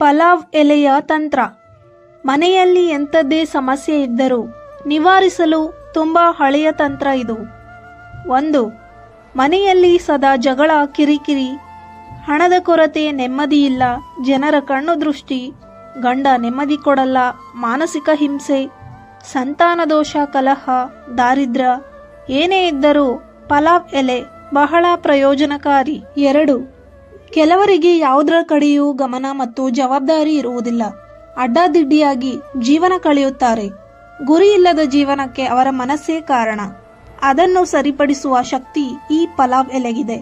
ಪಲಾವ್ ಎಲೆಯ ತಂತ್ರ. ಮನೆಯಲ್ಲಿ ಎಂಥದ್ದೇ ಸಮಸ್ಯೆ ಇದ್ದರೂ ನಿವಾರಿಸಲು ತುಂಬ ಹಳೆಯ ತಂತ್ರ ಇದು. 1. ಮನೆಯಲ್ಲಿ ಸದಾ ಜಗಳ, ಕಿರಿಕಿರಿ, ಹಣದ ಕೊರತೆ, ನೆಮ್ಮದಿಯಿಲ್ಲ, ಜನರ ಕಣ್ಣು ದೃಷ್ಟಿ, ಗಂಡ ನೆಮ್ಮದಿ ಕೊಡಲ್ಲ, ಮಾನಸಿಕ ಹಿಂಸೆ, ಸಂತಾನ ದೋಷ, ಕಲಹ, ದಾರಿದ್ರ್ಯ ಏನೇ ಇದ್ದರೂ ಪಲಾವ್ ಎಲೆ ಬಹಳ ಪ್ರಯೋಜನಕಾರಿ. 2. ಕೆಲವರಿಗೆ ಯಾವುದರ ಕಡೆಯೂ ಗಮನ ಮತ್ತು ಜವಾಬ್ದಾರಿ ಇರುವುದಿಲ್ಲ. ಅಡ್ಡಾದಿಡ್ಡಿಯಾಗಿ ಜೀವನ ಕಳೆಯುತ್ತಾರೆ. ಗುರಿ ಇಲ್ಲದ ಜೀವನಕ್ಕೆ ಅವರ ಮನಸ್ಸೇ ಕಾರಣ. ಅದನ್ನು ಸರಿಪಡಿಸುವ ಶಕ್ತಿ ಈ ಪಲಾವ್ ಎಲೆಗಿದೆ.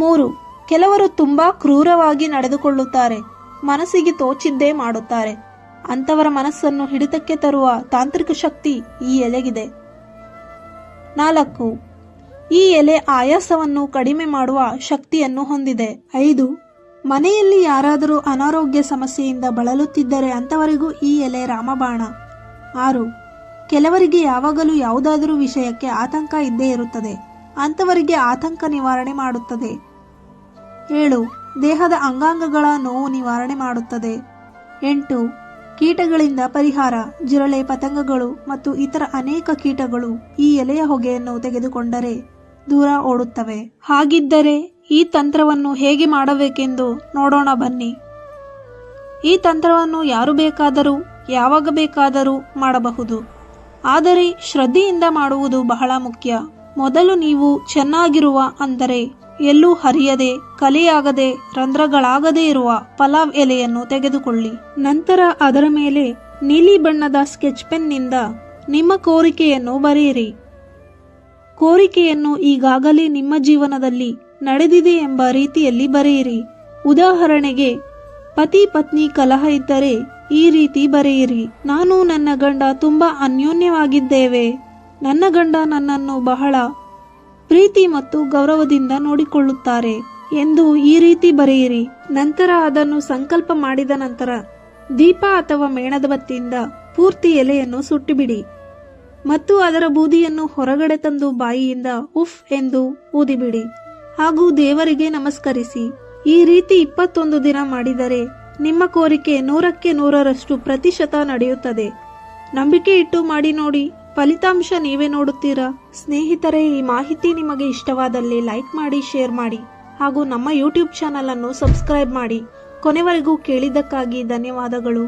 3. ಕೆಲವರು ತುಂಬಾ ಕ್ರೂರವಾಗಿ ನಡೆದುಕೊಳ್ಳುತ್ತಾರೆ. ಮನಸ್ಸಿಗೆ ತೋಚಿದ್ದೇ ಮಾಡುತ್ತಾರೆ. ಅಂಥವರ ಮನಸ್ಸನ್ನು ಹಿಡಿತಕ್ಕೆ ತರುವ ತಾಂತ್ರಿಕ ಶಕ್ತಿ ಈ ಎಲೆಗಿದೆ. 4. ಈ ಎಲೆ ಆಯಾಸವನ್ನು ಕಡಿಮೆ ಮಾಡುವ ಶಕ್ತಿಯನ್ನು ಹೊಂದಿದೆ. 5. ಮನೆಯಲ್ಲಿ ಯಾರಾದರೂ ಅನಾರೋಗ್ಯ ಸಮಸ್ಯೆಯಿಂದ ಬಳಲುತ್ತಿದ್ದರೆ ಅಂಥವರಿಗೂ ಈ ಎಲೆ ರಾಮಬಾಣ. 6. ಕೆಲವರಿಗೆ ಯಾವಾಗಲೂ ಯಾವುದಾದರೂ ವಿಷಯಕ್ಕೆ ಆತಂಕ ಇದ್ದೇ ಇರುತ್ತದೆ. ಅಂಥವರಿಗೆ ಆತಂಕ ನಿವಾರಣೆ ಮಾಡುತ್ತದೆ. 7. ದೇಹದ ಅಂಗಾಂಗಗಳ ನೋವು ನಿವಾರಣೆ ಮಾಡುತ್ತದೆ. 8. ಕೀಟಗಳಿಂದ ಪರಿಹಾರ. ಜಿರಳೆ, ಪತಂಗಗಳು ಮತ್ತು ಇತರ ಅನೇಕ ಕೀಟಗಳು ಈ ಎಲೆಯ ಹೊಗೆಯನ್ನು ತೆಗೆದುಕೊಂಡರೆ ದೂರ ಓಡುತ್ತವೆ. ಹಾಗಿದ್ದರೆ ಈ ತಂತ್ರವನ್ನು ಹೇಗೆ ಮಾಡಬೇಕೆಂದು ನೋಡೋಣ ಬನ್ನಿ. ಈ ತಂತ್ರವನ್ನು ಯಾರು ಬೇಕಾದರೂ ಯಾವಾಗ ಬೇಕಾದರೂ ಮಾಡಬಹುದು. ಆದರೆ ಶ್ರದ್ಧೆಯಿಂದ ಮಾಡುವುದು ಬಹಳ ಮುಖ್ಯ. ಮೊದಲು ನೀವು ಚೆನ್ನಾಗಿರುವ, ಅಂದರೆ ಎಲ್ಲೂ ಹರಿಯದೆ, ಕಲೆಯಾಗದೆ, ರಂಧ್ರಗಳಾಗದೇ ಇರುವ ಪಲಾವ್ ಎಲೆಯನ್ನು ತೆಗೆದುಕೊಳ್ಳಿ. ನಂತರ ಅದರ ಮೇಲೆ ನೀಲಿ ಬಣ್ಣದ ಸ್ಕೆಚ್ ಪೆನ್ನಿಂದ ನಿಮ್ಮ ಕೋರಿಕೆಯನ್ನು ಬರೆಯಿರಿ. ಕೋರಿಕೆಯನ್ನು ಈಗಾಗಲೇ ನಿಮ್ಮ ಜೀವನದಲ್ಲಿ ನಡೆದಿದೆ ಎಂಬ ರೀತಿಯಲ್ಲಿ ಬರೆಯಿರಿ. ಉದಾಹರಣೆಗೆ, ಪತಿ ಪತ್ನಿ ಕಲಹ ಇದ್ದರೆ ಈ ರೀತಿ ಬರೆಯಿರಿ: ನಾನು ನನ್ನ ಗಂಡ ತುಂಬಾ ಅನ್ಯೋನ್ಯವಾಗಿದ್ದೇವೆ. ನನ್ನ ಗಂಡ ನನ್ನನ್ನು ಬಹಳ ಪ್ರೀತಿ ಮತ್ತು ಗೌರವದಿಂದ ನೋಡಿಕೊಳ್ಳುತ್ತಾರೆ ಎಂದು ಈ ರೀತಿ ಬರೆಯಿರಿ. ನಂತರ ಅದನ್ನು ಸಂಕಲ್ಪ ಮಾಡಿದ ನಂತರ ದೀಪ ಅಥವಾ ಮೇಣದ ಬತ್ತಿಯಿಂದ ಪೂರ್ತಿ ಎಲೆಯನ್ನು ಸುಟ್ಟಿಬಿಡಿ ಮತ್ತು ಅದರ ಬೂದಿಯನ್ನು ಹೊರಗಡೆ ತಂದು ಬಾಯಿಯಿಂದ ಉಫ್ ಎಂದು ಊದಿಬಿಡಿ ಹಾಗೂ ದೇವರಿಗೆ ನಮಸ್ಕರಿಸಿ. ಈ ರೀತಿ 21 ದಿನ ಮಾಡಿದರೆ ನಿಮ್ಮ ಕೋರಿಕೆ 100ಕ್ಕೆ 100% ನಡೆಯುತ್ತದೆ. ನಂಬಿಕೆ ಇಟ್ಟು ಮಾಡಿ ನೋಡಿ, ಫಲಿತಾಂಶ ನೀವೇ ನೋಡುತ್ತೀರಾ. ಸ್ನೇಹಿತರೆ, ಈ ಮಾಹಿತಿ ನಿಮಗೆ ಇಷ್ಟವಾದಲ್ಲಿ ಲೈಕ್ ಮಾಡಿ, ಶೇರ್ ಮಾಡಿ ಹಾಗೂ ನಮ್ಮ ಯೂಟ್ಯೂಬ್ ಚಾನಲ್ ಅನ್ನು ಸಬ್ಸ್ಕ್ರೈಬ್ ಮಾಡಿ. ಕೊನೆವರೆಗೂ ಕೇಳಿದ್ದಕ್ಕಾಗಿ ಧನ್ಯವಾದಗಳು.